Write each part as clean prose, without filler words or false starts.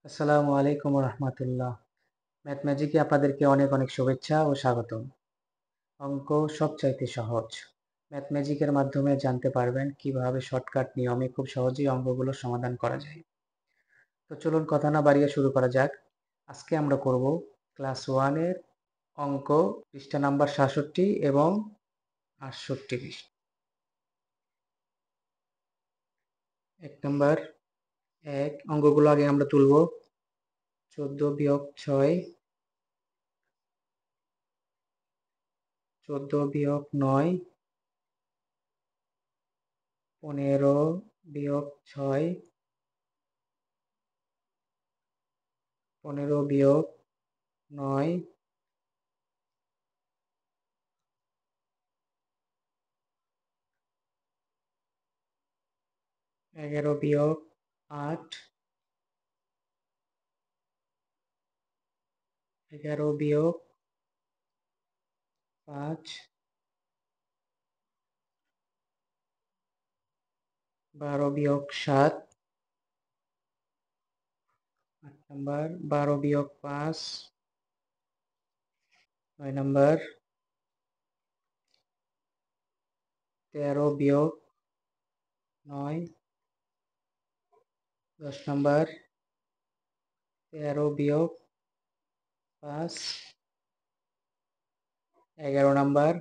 আসসালামু আলাইকুম রহমতুল্লাহ। ম্যাথ ম্যাজিকে আপনাদেরকে অনেক অনেক শুভেচ্ছা ও স্বাগতম। অঙ্ক সবচাইতে সহজ। ম্যাথ ম্যাজিকের মাধ্যমে জানতে পারবেন কিভাবে শর্টকাট নিয়মে খুব সহজেই অঙ্কগুলো সমাধান করা যায়। তো চলুন কথা না বাড়িয়ে শুরু করা যাক। আজকে আমরা করব ক্লাস 1-এর অঙ্ক পৃষ্ঠা নাম্বার 67 এবং 68 পৃষ্ঠা। 1 নাম্বার 1 অঙ্কগুলো আগে আমরা তুলব। 14 বিয়োগ 6, 14 বিয়োগ 9, 15 বিয়োগ 6, 15 বিয়োগ 9, 11 বিয়োগ 8, 11 বিয়োগ 5, 12 বিয়োগ 7, 8 নাম্বার 12 বিয়োগ 5, 9 নাম্বার 13 বিয়োগ 9, 10 নাম্বার 13 বিয়োগ 5, 11 নাম্বার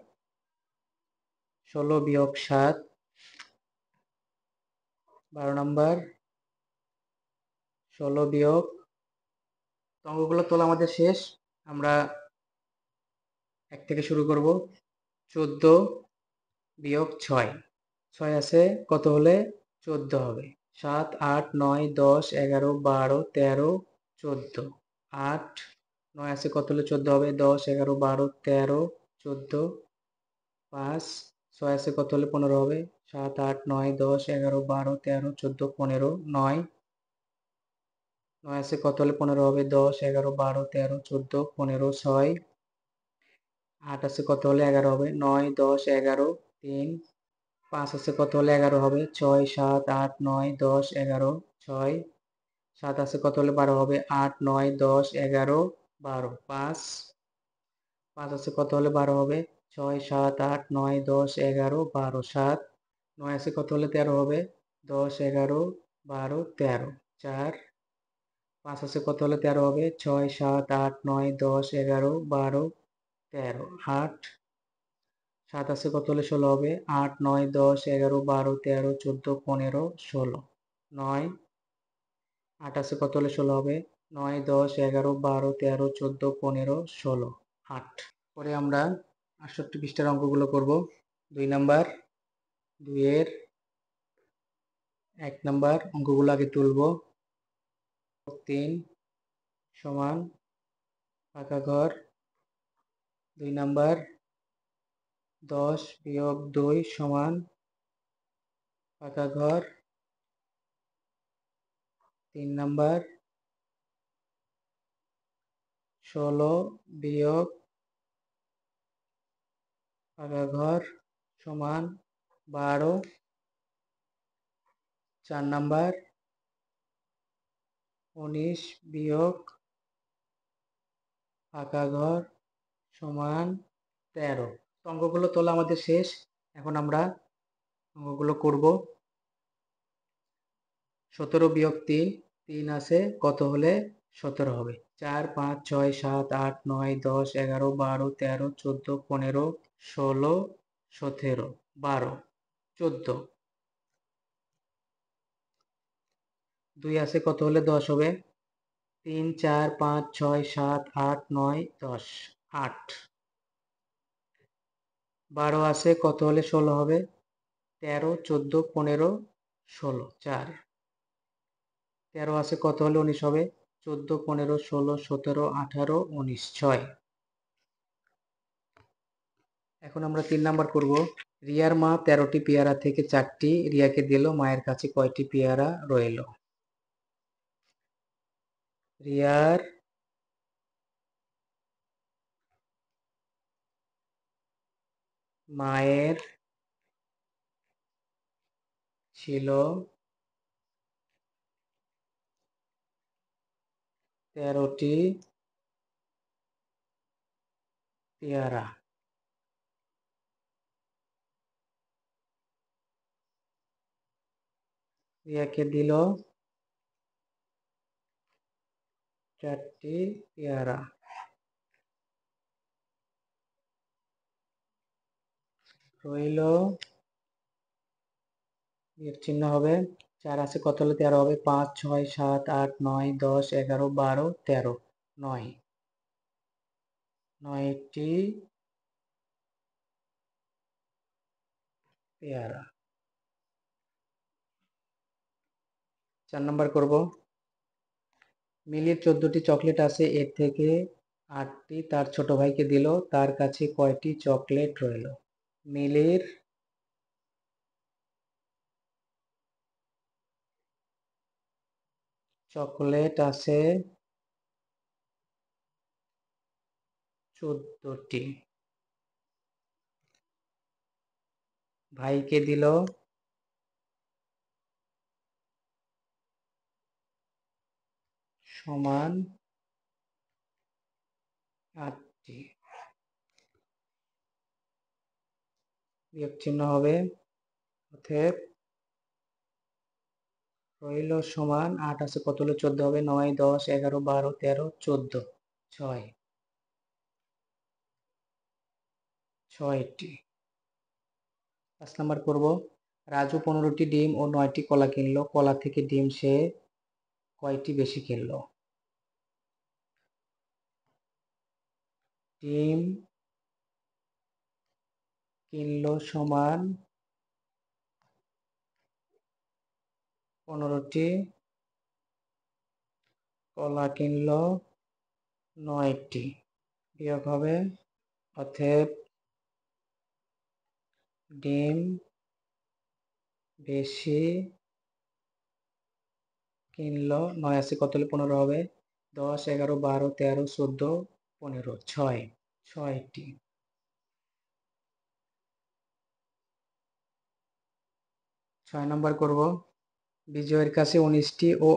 16 বিয়োগ 7, 12 নাম্বার 16 বিয়োগ। অঙ্কগুলো তোলা আমাদের শেষ। আমরা 1 থেকে শুরু করব। 14 বিয়োগ 6, 6 আছে কত হলে 14 হবে। 7, 8, 9, 10, 11, 12, 13, 14, 8, 9 আছে কত হলে 14 হবে। 10, 11, 12, 13, 14, 5, 6 আছে কত হলে 15 হবে। 7, 8, 9, 10, 11, 12, 13, 14, 15, 9, 9 আছে কত হলে 15 হবে। 10, 11, 12, 13, 14, 15, 6, 8 আছে কত হলে 11 হবে। 9, 10, 11, 3, 5 আছে কত হলে 11 হবে। 6, 7, 8, 9, 10, 11, 6, 7 আছে কত হলে 12 হবে। 8, 9, 10, 11, 12, 5, 5 আছে কত হলে 12 হবে। 6, 7, 8, 9, 10, 11, 12, 7, 9 আছে কত হলে 13 হবে। 10, 11, 12, 13, 4, 5 আছে কত হলে 13 হবে। 6, 7, 8, 9, 10, 11, 12, 13, 8, 7 আছে কত হলে 16 হবে। 8, 9, 10, 11, 12, 13, 14, 15, 16, 9, 8 আছে কত হলে 16 হবে। 9, 10, 11, 12, 13, 14, 15, 16, 8। পরে আমরা 68 পৃষ্ঠার অঙ্কগুলো করব। 2 নাম্বার 2 এর 1 নাম্বার অঙ্কগুলো আগে তুলব। 3 সমান পাকা ঘর। 2 নাম্বার 10 বিয়োগ 2 সমান পাকা ঘর। 3 নাম্বার 16 বিয়োগ পাকা ঘর সমান 12। 4 নাম্বার 19 বিয়োগ পাকা ঘর সমান 13। অঙ্কগুলো তোলা আমাদের শেষ। এখন আমরা অঙ্কগুলো করব। 17 বিয়োগ 3, 3 আছে কত হলে 17 হবে। 4, 5, 6, 7, 8, 9, 10, 11, 12, 13, 14, 15, 16, 17, 12, 14, 2 আছে কত হলে 10 হবে। 3, 4, 5, 6, 7, 8, 9, 10, 8, 12 আছে কত হলে 16 হবে। 13, 14, 15, 16, 4, 13 আছে কত হলে 19 হবে। 14, 15, 16, 17, 18, 19, 6। এখন আমরা 3 নাম্বার করব। রিয়ার মা 13টি পেয়ারা থেকে 4টি রিয়াকে দিল, মায়ের কাছে কয়টি পেয়ারা রইল। রিয়ার মায়ের ছিল 13টি পেয়ারা। রিয়াকে দিল 4টি পেয়ারা। রইল বিয়োগ চিহ্ন হবে, 4 আছে কত হলে 13 হবে? 5, 6, 7, 8, 9, 10, 11, 12, 13, 9। 9টি পেয়ারা। 4 নাম্বার করব। মিলির 14টি চকলেট আছে, এর থেকে 8টি তার ছোট ভাইকে দিল, তার কাছে কয়টি চকলেট রইল? মিলির চকলেট আছে 14টি, ভাইকে দিল সমান 8টি। বিয়োগ চিহ্ন হবে, অতএব রইল সমান 8 আছে কত হলে 14 হবে? 9, 10, 11, 12, 13, 14, 6, 6টি। 5 নাম্বার করব। রাজু 15টি ডিম ও 9টি কলা কিনলো, কলা থেকে ডিম সে কয়টি বেশি কিনলো? ডিম কিনলো সমান 15টি, কলা কিনলো 9টি। বিয়োগ হবে, অতএব ডিম বেশি কিনলো, 9 আছে কত হলে 15 হবে? 10, 11, 12, 13, 14, 15, 6, 6টি। 6 নাম্বার করব। বিজয়ের কাছে 19টি ও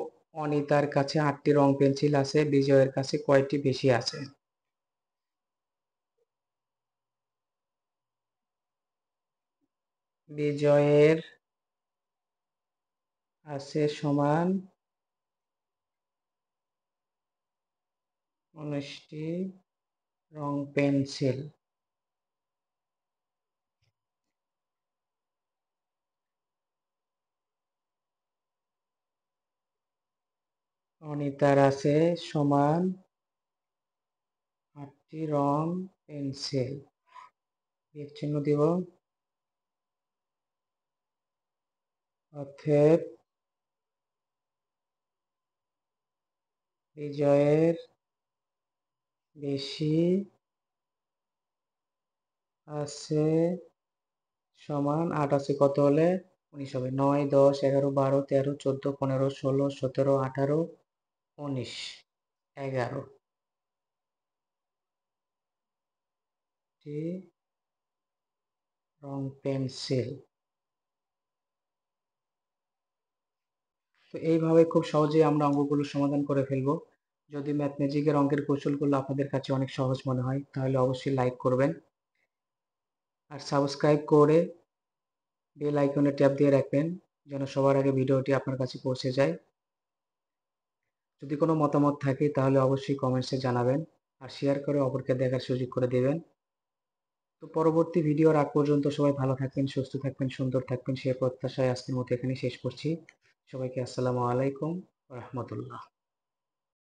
অনিতার কাছে 8টি রং পেন্সিল আছে, বিজয়ের কাছে কয়টি বেশি আছে? বিজয়ের আছে সমান 19টি রং পেন্সিল। অনিতার আছে সমান 8টি রং পেন্সিল। বিয়োগ চিহ্ন দিব, অতএব বিজয়ের বেশি আছে সমান 8 আছে কত হলে 19 হবে? 9, 10, 11, 12, 13, 14, 15, 16, 17, 18, 19, 11টি রং পেন্সিল। তো এইভাবে খুব সহজেই আমরা অঙ্কগুলো সমাধান করে ফেলবো। যদি ম্যাথমেটিকের অঙ্কের কৌশলগুলো আপনাদের কাছে অনেক সহজ মনে হয়, তাহলে অবশ্যই লাইক করবেন আর সাবস্ক্রাইব করে বেল আইকনে ট্যাপ দিয়ে রাখবেন, যেন সবার আগে ভিডিওটি আপনার কাছে পৌঁছে যায়। যদি কোনো মতামত থাকে তাহলে অবশ্যই কমেন্টসে জানাবেন আর শেয়ার করে অপরকে দেখার সুযোগ করে দেবেন। তো পরবর্তী ভিডিওর আগ পর্যন্ত সবাই ভালো থাকবেন, সুস্থ থাকবেন, সুন্দর থাকবেন, সে প্রত্যাশায় আজকের মতো এখানে শেষ করছি। সবাইকে আসসালামু আলাইকুম ওয়া রাহমাতুল্লাহ।